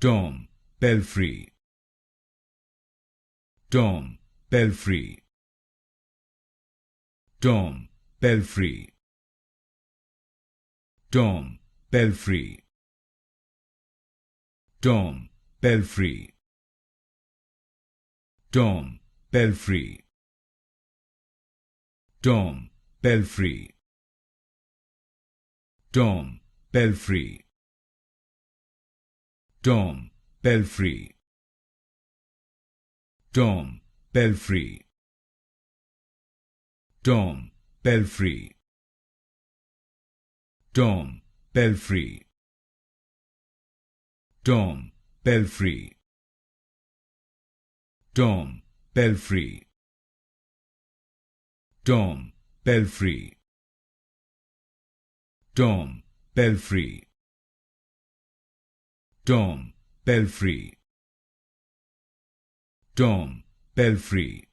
Tom, Pelphrey. Tom, Pelphrey. Tom, Pelphrey. Tom, Pelphrey. Tom, Pelphrey. Tom, Pelphrey. Tom, Pelphrey. Tom, Pelphrey. Tom, Pelphrey. Tom, Pelphrey. Tom, Pelphrey. Tom, Pelphrey. Tom, Pelphrey. Tom, Pelphrey. Tom, Pelphrey. Tom, Pelphrey. Tom, Pelphrey. Tom, Pelphrey.